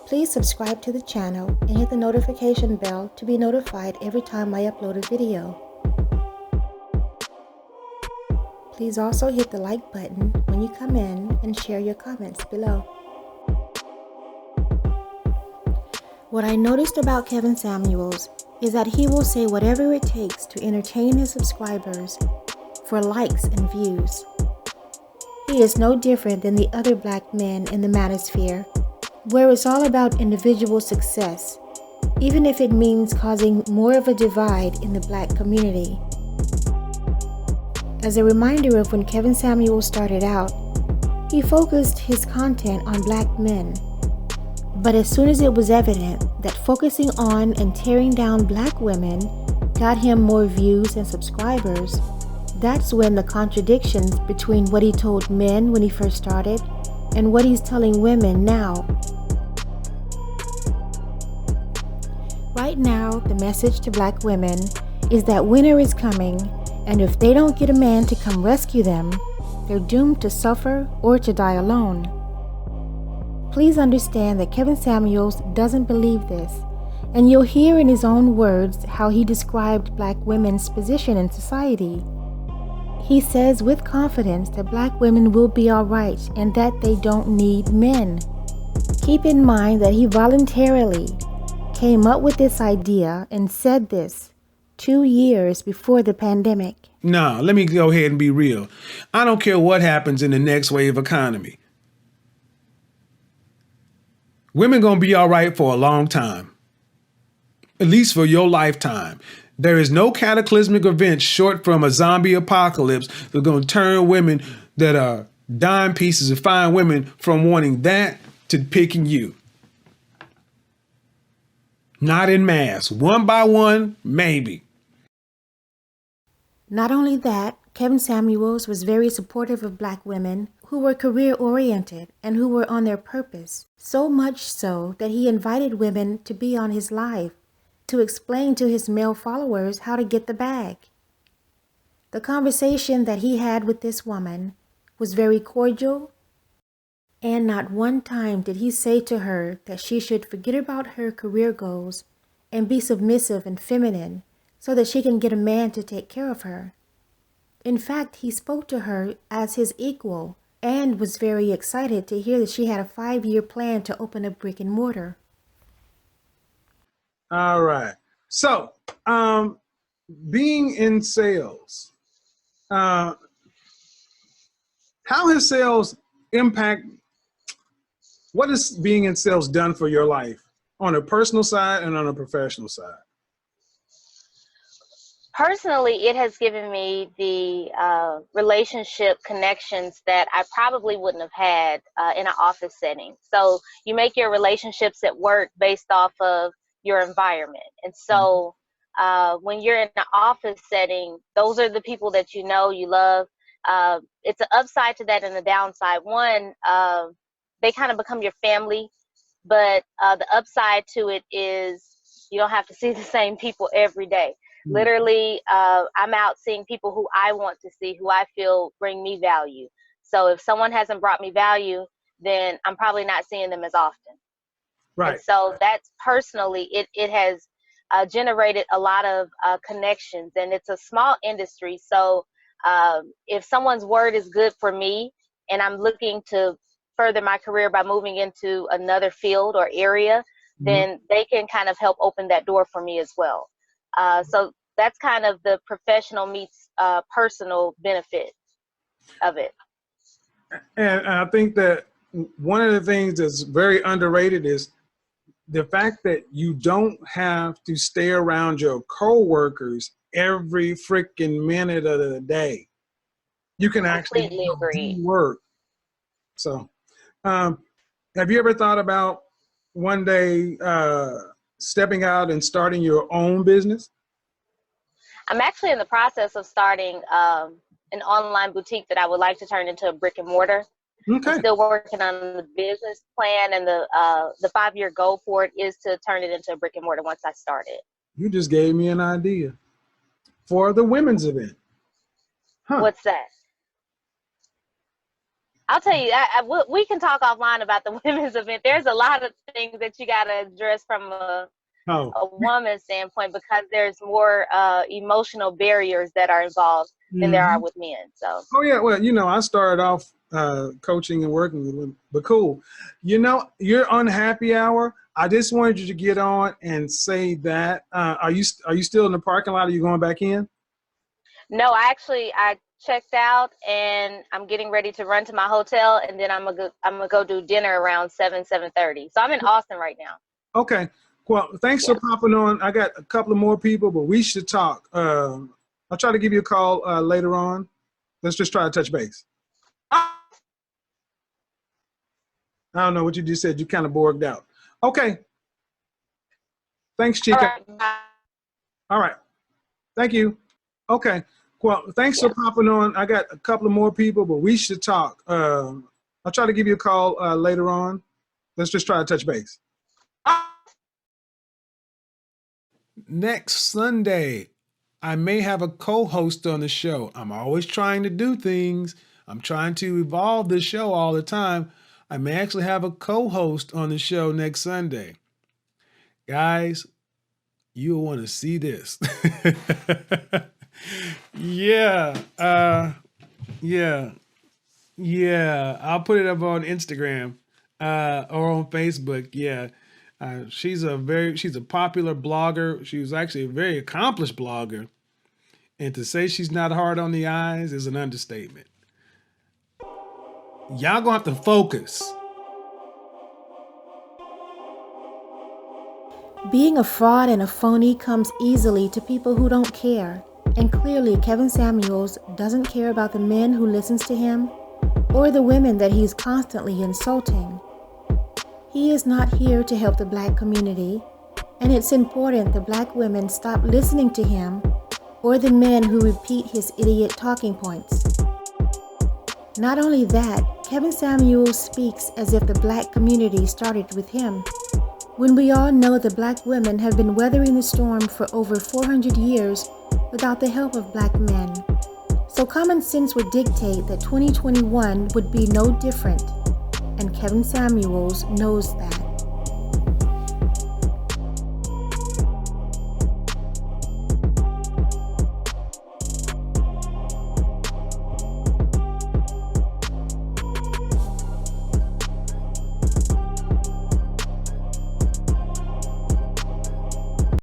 Please subscribe to the channel and hit the notification bell to be notified every time I upload a video. Please also hit the like button when you come in and share your comments below. What I noticed about Kevin Samuels is that he will say whatever it takes to entertain his subscribers for likes and views. He is no different than the other black men in the manosphere, where it's all about individual success, even if it means causing more of a divide in the black community. As a reminder of when Kevin Samuels started out, he focused his content on black men. But as soon as it was evident that focusing on and tearing down black women got him more views and subscribers, that's when the contradictions between what he told men when he first started and what he's telling women now. Right now, the message to black women is that winter is coming, and if they don't get a man to come rescue them, they're doomed to suffer or to die alone. Please understand that Kevin Samuels doesn't believe this, and you'll hear in his own words how he described black women's position in society. He says with confidence that black women will be all right and that they don't need men. Keep in mind that he voluntarily came up with this idea and said this 2 years before the pandemic. Nah, let me go ahead and be real. I don't care what happens in the next wave economy. Women gonna be all right for a long time. At least for your lifetime. There is no cataclysmic event short from a zombie apocalypse that's gonna turn women that are dime pieces of fine women from wanting that to picking you. Not in mass. One by one, maybe. Not only that, Kevin Samuels was very supportive of black women who were career-oriented and who were on their purpose, so much so that he invited women to be on his live to explain to his male followers how to get the bag. The conversation that he had with this woman was very cordial, and not one time did he say to her that she should forget about her career goals and be submissive and feminine so that she can get a man to take care of her. In fact, he spoke to her as his equal and was very excited to hear that she had a 5-year plan to open a brick and mortar. All right. So, being in sales, how has sales impact? What has being in sales done for your life on a personal side and on a professional side? Personally, it has given me the relationship connections that I probably wouldn't have had in an office setting. So you make your relationships at work based off of your environment. And so when you're in an office setting, those are the people that you know, you love. It's an upside to that and a downside. One, they kind of become your family, but the upside to it is you don't have to see the same people every day. Literally, I'm out seeing people who I want to see, who I feel bring me value. So if someone hasn't brought me value, then I'm probably not seeing them as often. Right. And so that's personally, it has generated a lot of connections, and it's a small industry. So if someone's word is good for me and I'm looking to further my career by moving into another field or area, then they can kind of help open that door for me as well. So that's kind of the professional meets personal benefit of it. And I think that one of the things that's very underrated is the fact that you don't have to stay around your coworkers every freaking minute of the day. You can actually do work. So, have you ever thought about one day stepping out and starting your own business? I'm actually in the process of starting an online boutique that I would like to turn into a brick and mortar. Okay. I'm still working on the business plan, and the 5-year goal for it is to turn it into a brick and mortar once I start it. You just gave me an idea for the women's event. Huh. What's that? I'll tell you, we can talk offline about the women's event. There's a lot of things that you got to address from a Oh. woman's standpoint because there's more emotional barriers that are involved than there are with men. So. Oh yeah, well, I started off coaching and working with them, but cool. You're on happy hour. I just wanted you to get on and say that. Are you still in the parking lot? Or are you going back in? No, I checked out and I'm getting ready to run to my hotel, and then I'm gonna go do dinner around 7:30. So I'm in Austin right now. Okay. Well, thanks for popping on. I got a couple of more people, but we should talk. I'll try to give you a call later on. Let's just try to touch base. I don't know what you just said. You kind of borged out. Okay. Thanks, Chica. All right. Thank you. Okay. Well, thanks for popping on. I got a couple of more people, but we should talk. I'll try to give you a call later on. Let's just try to touch base. Next Sunday, I may have a co-host on the show. I'm always trying to do things. I'm trying to evolve the show all the time. I may actually have a co-host on the show next Sunday. Guys, you'll want to see this. Yeah. I'll put it up on Instagram or on Facebook. Yeah. She's a popular blogger. She was actually a very accomplished blogger. And to say she's not hard on the eyes is an understatement. Y'all gonna have to focus. Being a fraud and a phony comes easily to people who don't care. And clearly, Kevin Samuels doesn't care about the men who listens to him or the women that he's constantly insulting. He is not here to help the Black community, and it's important the Black women stop listening to him or the men who repeat his idiot talking points. Not only that, Kevin Samuels speaks as if the Black community started with him, when we all know the Black women have been weathering the storm for over 400 years without the help of Black men. So common sense would dictate that 2021 would be no different, and Kevin Samuels knows that.